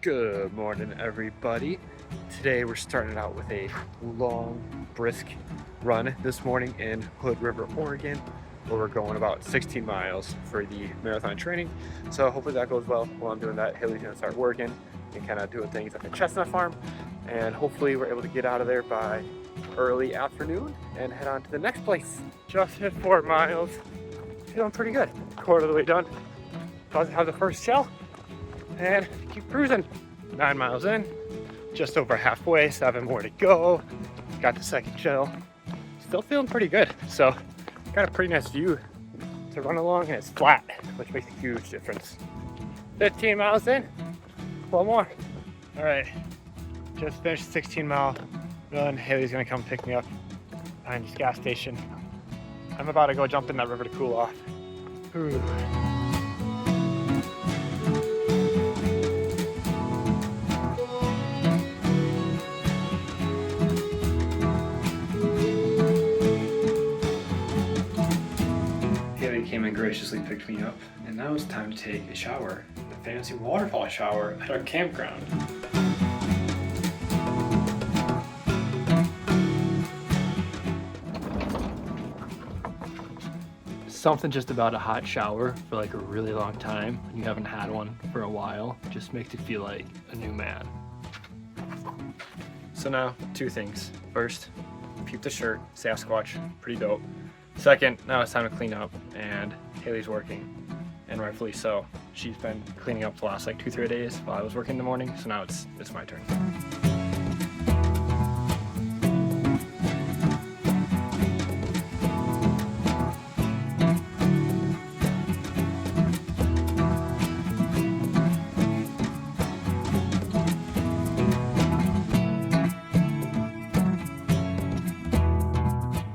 Good morning, everybody. Today we're starting out with a long, brisk run this morning in Hood River, Oregon, where we're going about 16 miles for the marathon training. So hopefully that goes well. While I'm doing that, Haley's gonna start working and kind of doing things at the chestnut farm. And hopefully we're able to get out of there by early afternoon and head on to the next place. Just hit 4 miles. Feeling pretty good. Quarter of the way done. About to have the first shell and keep cruising. 9 miles in, just over halfway, 7 more to go. Got the second shell. Still feeling pretty good. So got a pretty nice view to run along, and it's flat, which makes a huge difference. 15 miles in, 1 more. All right, just finished a 16-mile run. Haley's gonna come pick me up behind this gas station. I'm about to go jump in that river to cool off. Ooh. Haley came and graciously picked me up, and now it's time to take a shower, the fancy waterfall shower at our campground. Something just about a hot shower for like a really long time, and you haven't had one for a while, just makes you feel like a new man. So now, 2 things. First, peep the shirt, Sasquatch, pretty dope. Second, now it's time to clean up, and Haley's working, and rightfully so. She's been cleaning up the last like 2-3 days while I was working in the morning, so now it's my turn.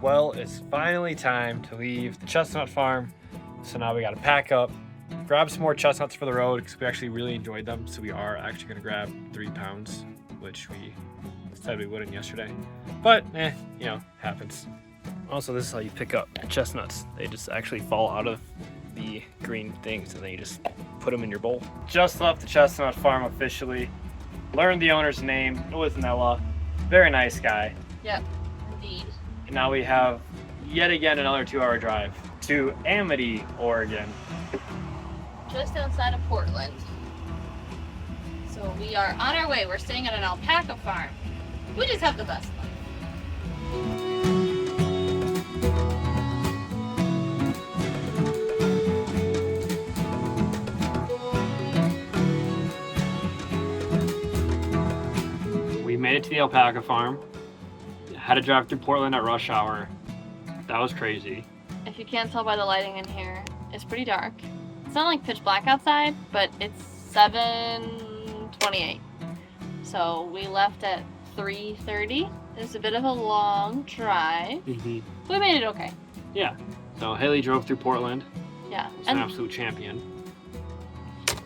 Well, it's finally time to leave the chestnut farm. So now we gotta pack up, grab some more chestnuts for the road because we actually really enjoyed them. So we are actually gonna grab 3 pounds, which we said we wouldn't yesterday. But, you know, happens. Also, this is how you pick up chestnuts. They just actually fall out of the green things and then you just put them in your bowl. Just left the chestnut farm officially. Learned the owner's name. It was Nella. Very nice guy. Yep, indeed. And now we have yet again another 2-hour drive to Amity, Oregon. Just outside of Portland. So we are on our way. We're staying at an alpaca farm. We just have the best luck. We made it to the alpaca farm. Had to drive through Portland at rush hour. That was crazy. If you can't tell by the lighting in here, it's pretty dark. It's not like pitch black outside, but it's 7:28. So we left at 3:30. It's a bit of a long drive. We made it okay. Yeah. So Haley drove through Portland. Yeah. She's an absolute champion.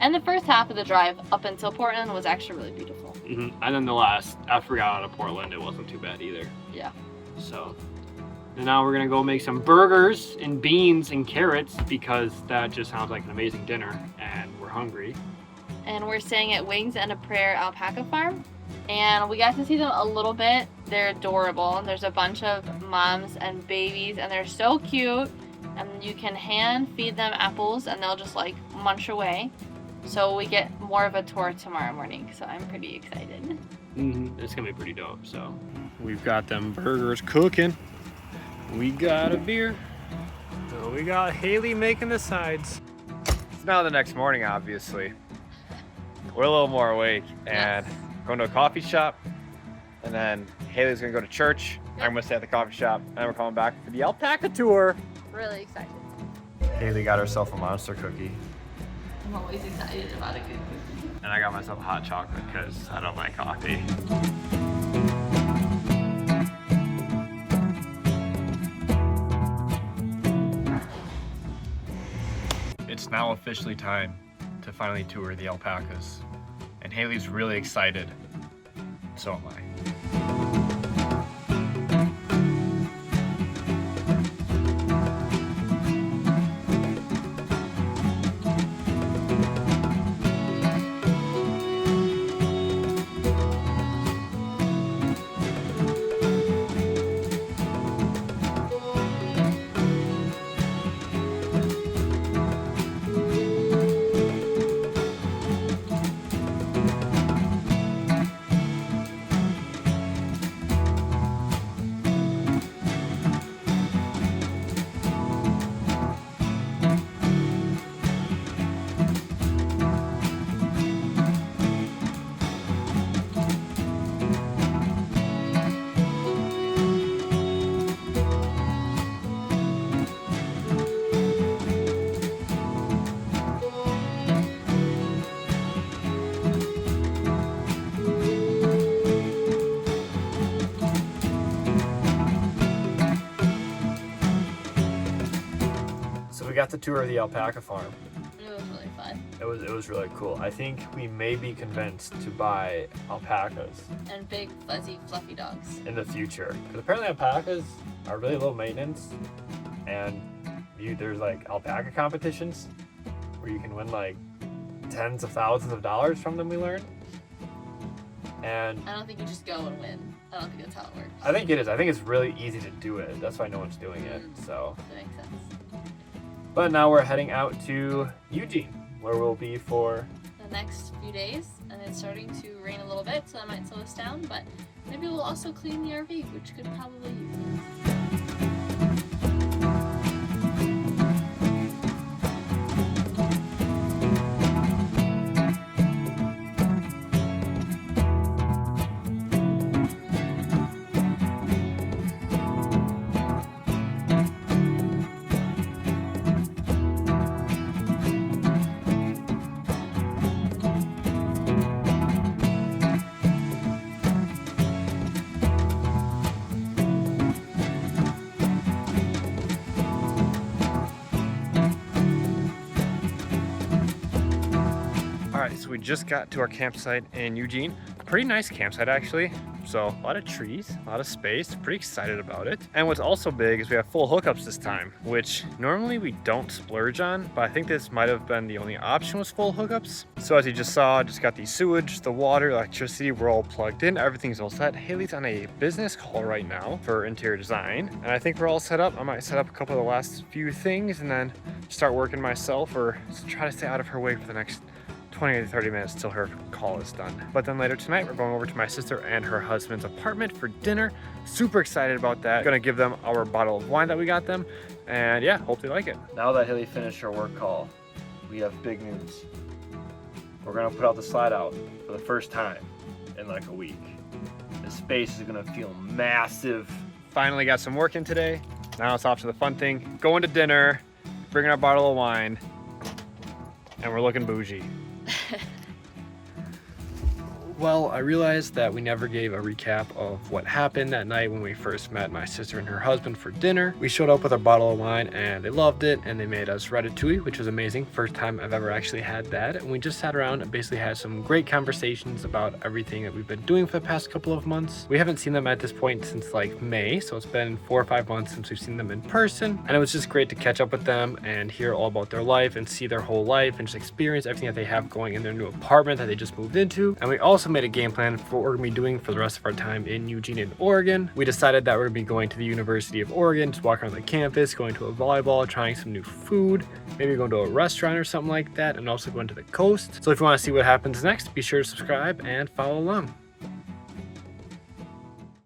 And the first half of the drive up until Portland was actually really beautiful. And then the last, after we got out of Portland, it wasn't too bad either. Yeah. So, and now we're gonna go make some burgers and beans and carrots because that just sounds like an amazing dinner and we're hungry. And we're staying at Wings and a Prayer Alpaca Farm. And we got to see them a little bit. They're adorable. There's a bunch of moms and babies and they're so cute. And you can hand feed them apples and they'll just like munch away. So we get more of a tour tomorrow morning, so I'm pretty excited. It's gonna be pretty dope. So we've got them burgers cooking. We got a beer. So we got Haley making the sides. It's now the next morning, obviously. We're a little more awake and going to a coffee shop. And then Haley's gonna go to church. Yep. I'm gonna stay at the coffee shop. And then we're coming back for the alpaca tour. Really excited. Haley got herself a monster cookie. I'm always excited about a good cookie. And I got myself a hot chocolate because I don't like coffee. It's now officially time to finally tour the alpacas. And Haley's really excited. So am I. got the tour of the alpaca farm. It was really fun. It was really cool. I think we may be convinced to buy alpacas And big, fuzzy, fluffy dogs. in the future. Because apparently alpacas are really low maintenance, and there's like alpaca competitions where you can win like tens of thousands of dollars from them, we learned. And I don't think you just go and win. I don't think that's how it works. I think it is. I think it's really easy to do it. That's why no one's doing it. So, That makes sense. but now we're heading out to Eugene, where we'll be for The next few days, and it's starting to rain a little bit, so that might slow us down, but maybe we'll also clean the RV, which could probably use it. Alright, so we just got to our campsite in Eugene. Pretty nice campsite actually. So a lot of trees, a lot of space, pretty excited about it. And what's also big is we have full hookups this time, which normally we don't splurge on, but I think this might have been the only option was full hookups. So as you just saw, just got the sewage, the water, electricity, we're all plugged in, everything's all set. Haley's on a business call right now for interior design, and I think we're all set up. I might set up a couple of the last few things and then start working myself, or try to stay out of her way for the next 20 to 30 minutes till her call is done. But then later tonight, we're going over to my sister and her husband's apartment for dinner. Super excited about that. Gonna give them our bottle of wine that we got them. And yeah, hope they like it. Now that Haley finished her work call, we have big news. We're gonna put out the slide out for the first time in like a week. The space is gonna feel massive. Finally got some work in today. Now it's off to the fun thing. Going to dinner, bringing our bottle of wine, and we're looking bougie. Well, I realized that we never gave a recap of what happened that night when we first met my sister and her husband for dinner. We showed up with a bottle of wine and they loved it, and they made us ratatouille, which was amazing. First time I've ever actually had that. And we just sat around and basically had some great conversations about everything that we've been doing for the past couple of months. We haven't seen them at this point since like May, so it's been 4 or 5 months since we've seen them in person. And it was just great to catch up with them and hear all about their life and see their whole life and just experience everything that they have going in their new apartment that they just moved into. And we also made a game plan for what we're gonna be doing for the rest of our time in Eugene and Oregon. We decided that we're gonna be going to the University of Oregon, just walking around the campus, going to a volleyball, trying some new food, maybe going to a restaurant or something like that, and also going to the coast. So if you want to see what happens next, be sure to subscribe and follow along.